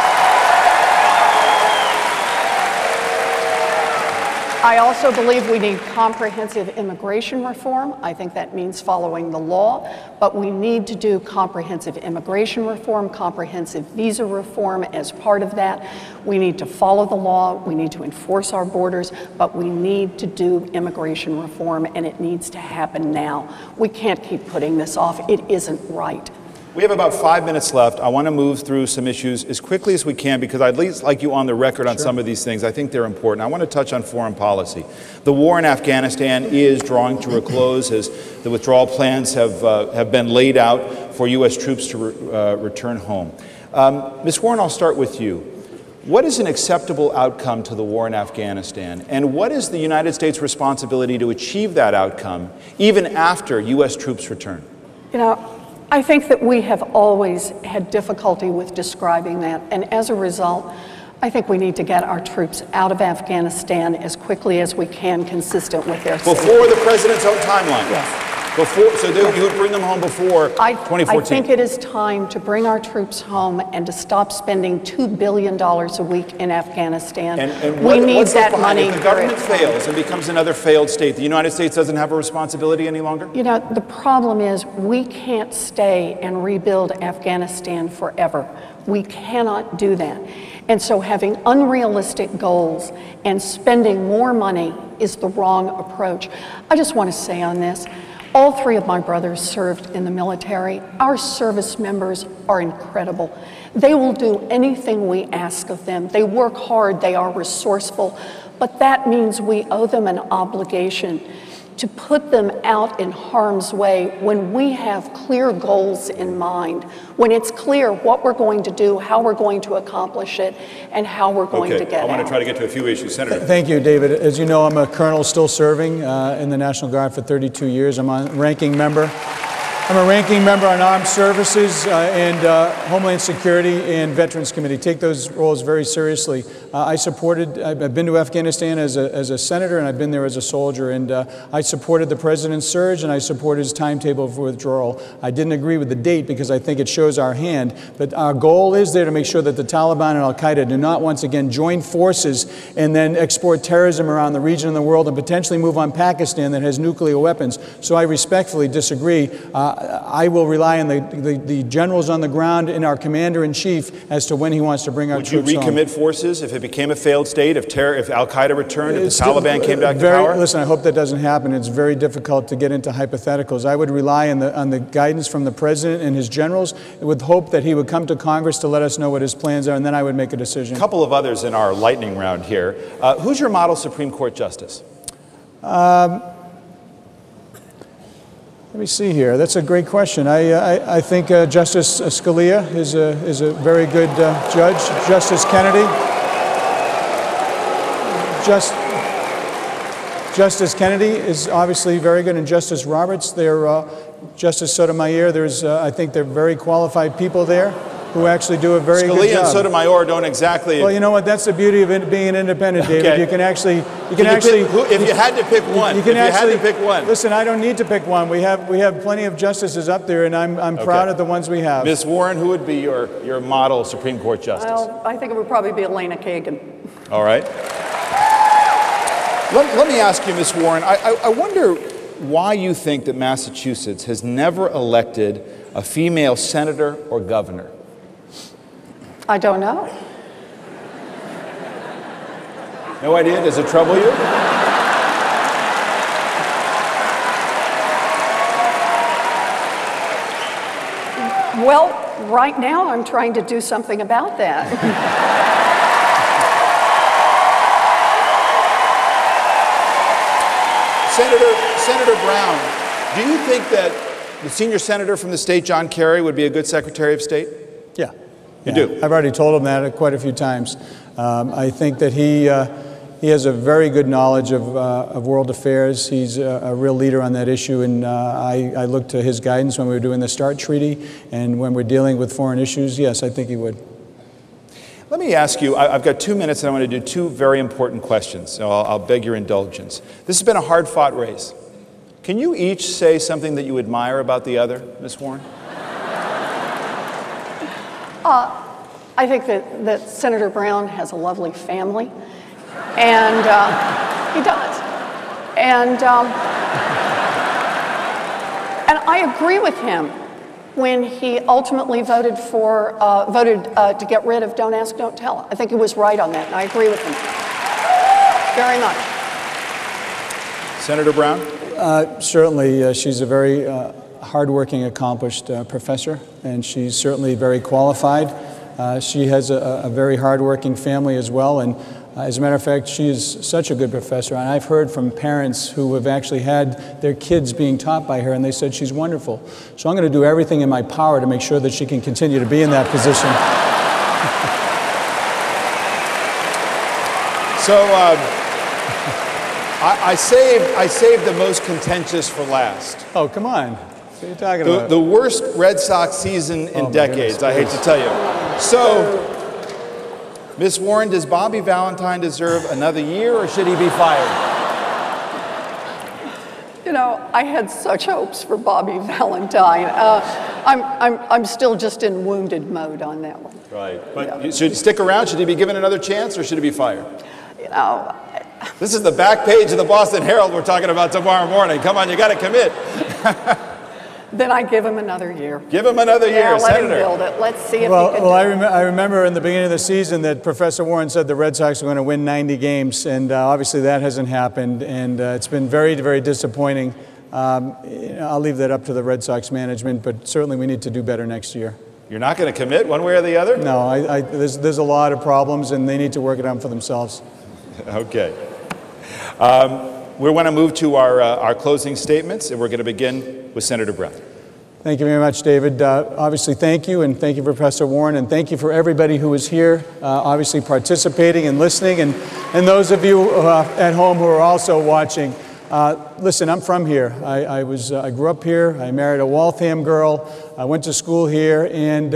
I also believe we need comprehensive immigration reform. I think that means following the law, but we need to do comprehensive immigration reform, comprehensive visa reform as part of that. We need to follow the law, we need to enforce our borders, but we need to do immigration reform, and it needs to happen now. We can't keep putting this off. It isn't right. We have about 5 minutes left. I want to move through some issues as quickly as we can because I'd at least like you on the record on some of these things. I think they're important. I want to touch on foreign policy. The war in Afghanistan is drawing to a close as the withdrawal plans have been laid out for U.S. troops to return home. Ms. Warren, I'll start with you. What is an acceptable outcome to the war in Afghanistan, and what is the United States' responsibility to achieve that outcome even after U.S. troops return? You know, I think that we have always had difficulty with describing that, and as a result, I think we need to get our troops out of Afghanistan as quickly as we can, consistent with their safety. Before the president's own timeline? Yes. So you would bring them home before 2014? I think it is time to bring our troops home and to stop spending $2 billion a week in Afghanistan. We need that money. If the government fails and becomes another failed state, the United States doesn't have a responsibility any longer? You know, the problem is we can't stay and rebuild Afghanistan forever. We cannot do that. And so having unrealistic goals and spending more money is the wrong approach. I just want to say on this, All three of my brothers served in the military. Our service members are incredible. They will do anything we ask of them. They work hard, they are resourceful, but that means we owe them an obligation to put them out in harm's way when we have clear goals in mind, when it's clear what we're going to do, how we're going to accomplish it, and how we're going to get I want out. to try to get to a few issues. Senator. Thank you, David. As you know, I'm a colonel still serving in the National Guard for 32 years. I'm a ranking member. I'm a ranking member on Armed Services and Homeland Security and Veterans Committee. Take those roles very seriously. I've been to Afghanistan as a senator, and I've been there as a soldier, and I supported the president's surge, and I supported his timetable for withdrawal. I didn't agree with the date because I think it shows our hand, but our goal is there to make sure that the Taliban and Al-Qaeda do not once again join forces and then export terrorism around the region and the world and potentially move on Pakistan that has nuclear weapons. So I respectfully disagree. I will rely on the generals on the ground and our commander-in-chief as to when he wants to bring our troops home. Would you recommit forces if it became a failed state, if Al-Qaeda returned, if the Taliban came back to power? Listen, I hope that doesn't happen. It's very difficult to get into hypotheticals. I would rely on the guidance from the president and his generals with hope that he would come to Congress to let us know what his plans are, and then I would make a decision. A couple of others in our lightning round here. Who's your model Supreme Court justice? Let me see here. That's a great question. I think Justice Scalia is a very good judge. Justice Kennedy. Justice Kennedy is obviously very good, and Justice Roberts. Justice Sotomayor. I think they're very qualified people there who actually do a very good job. Scalia and Sotomayor don't exactly. Well, you know what? That's the beauty of being an independent, David. Okay. You can actually. If you had to pick one, Listen, I don't need to pick one. We have plenty of justices up there, and I'm proud of the ones we have. Ms. Warren, who would be your model Supreme Court justice? Well, I think it would probably be Elena Kagan. All right. Let me ask you, Ms. Warren. I wonder why you think that Massachusetts has never elected a female senator or governor. I don't know. No idea? Does it trouble you? Well, right now I'm trying to do something about that. Senator Brown, do you think that the senior senator from the state, John Kerry, would be a good Secretary of State? Yeah. You do? I've already told him that quite a few times. I think that he has a very good knowledge of world affairs. He's a real leader on that issue, and I look to his guidance when we were doing the START Treaty and when we're dealing with foreign issues. Yes, I think he would. Let me ask you, I've got 2 minutes and I want to do 2 very important questions, so I'll beg your indulgence. This has been a hard-fought race. Can you each say something that you admire about the other, Ms. Warren? I think that Senator Brown has a lovely family, and he does. And I agree with him when he ultimately voted to get rid of Don't Ask, Don't Tell. I think he was right on that, and I agree with him very much. Senator Brown? Certainly, she's a very hardworking, accomplished professor, and she's certainly very qualified. She has a very hardworking family as well, and as a matter of fact, she is such a good professor. And I've heard from parents who have actually had their kids being taught by her, and they said she's wonderful. So I'm going to do everything in my power to make sure that she can continue to be in that position. So I saved the most contentious for last. Oh, come on. What are you talking about? The worst Red Sox season in decades, I hate to tell you. So, Ms. Warren, does Bobby Valentine deserve another year, or should he be fired? You know, I had such hopes for Bobby Valentine. I'm still just in wounded mode on that one. Right. But should he stick around? Should he be given another chance, or should he be fired? You know, this is the back page of the Boston Herald we're talking about tomorrow morning. Come on, you got to commit. Then I give him another year. Give him another year, let Senator. him build it. Let's see if he can Well, I remember in the beginning of the season that Professor Warren said the Red Sox were going to win 90 games, and obviously that hasn't happened, and it's been very, very disappointing. I'll leave that up to the Red Sox management, but certainly we need to do better next year. You're not going to commit one way or the other? No, there's a lot of problems, and they need to work it out for themselves. Okay. We want to move to our closing statements, and we're going to begin with Senator Brown. Thank you very much, David. Obviously, thank you, and thank you for Professor Warren, and thank you for everybody who is here, obviously participating and listening, and those of you at home who are also watching. Listen, I'm from here. I grew up here. I married a Waltham girl. I went to school here, and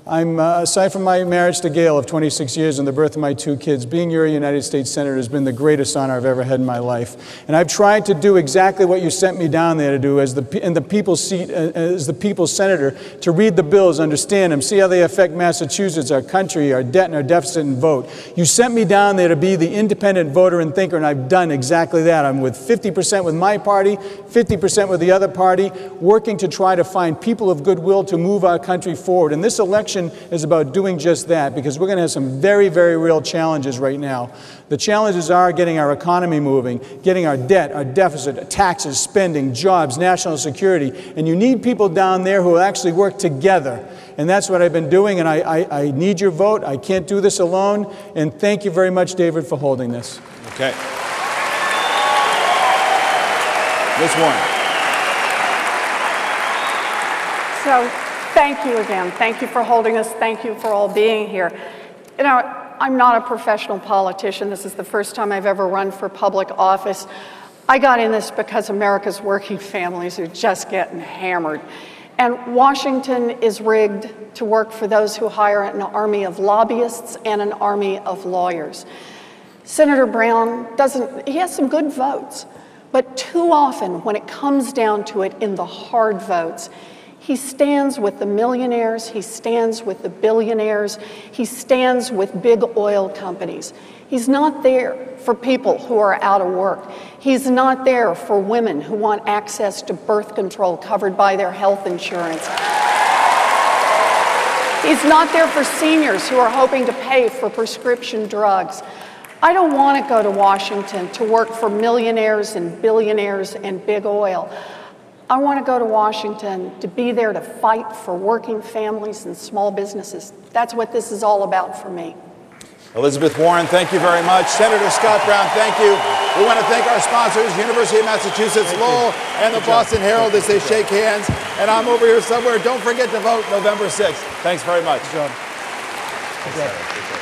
I'm, aside from my marriage to Gail of 26 years and the birth of my 2 kids, being your United States Senator has been the greatest honor I've ever had in my life. And I've tried to do exactly what you sent me down there to do in the people's seat, as the people's senator, to read the bills, understand them, see how they affect Massachusetts, our country, our debt and our deficit, and vote. You sent me down there to be the independent voter and thinker, and I've done exactly that. I'm with 50% with my party, 50% with the other party, working to try to find people of goodwill to move our country forward. And this election is about doing just that, because we're going to have some very, very real challenges right now. The challenges are getting our economy moving, getting our debt, our deficit, taxes, spending, jobs, national security. And you need people down there who will actually work together. And that's what I've been doing, and I need your vote. I can't do this alone. And thank you very much, David, for holding this. Okay. Ms. Warren. So, thank you again. Thank you for holding us. Thank you for all being here. You know, I'm not a professional politician. This is the first time I've ever run for public office. I got in this because America's working families are just getting hammered. And Washington is rigged to work for those who hire an army of lobbyists and an army of lawyers. Senator Brown he has some good votes, but too often when it comes down to it in the hard votes, he stands with the millionaires, he stands with the billionaires, he stands with big oil companies. He's not there for people who are out of work. He's not there for women who want access to birth control covered by their health insurance. He's not there for seniors who are hoping to pay for prescription drugs. I don't want to go to Washington to work for millionaires and billionaires and big oil. I want to go to Washington to be there to fight for working families and small businesses. That's what this is all about for me. Elizabeth Warren, thank you very much. Senator Scott Brown, thank you. We want to thank our sponsors, University of Massachusetts Lowell and the Boston Herald, as they shake hands. And I'm over here somewhere. Don't forget to vote November 6th. Thanks very much. Good job.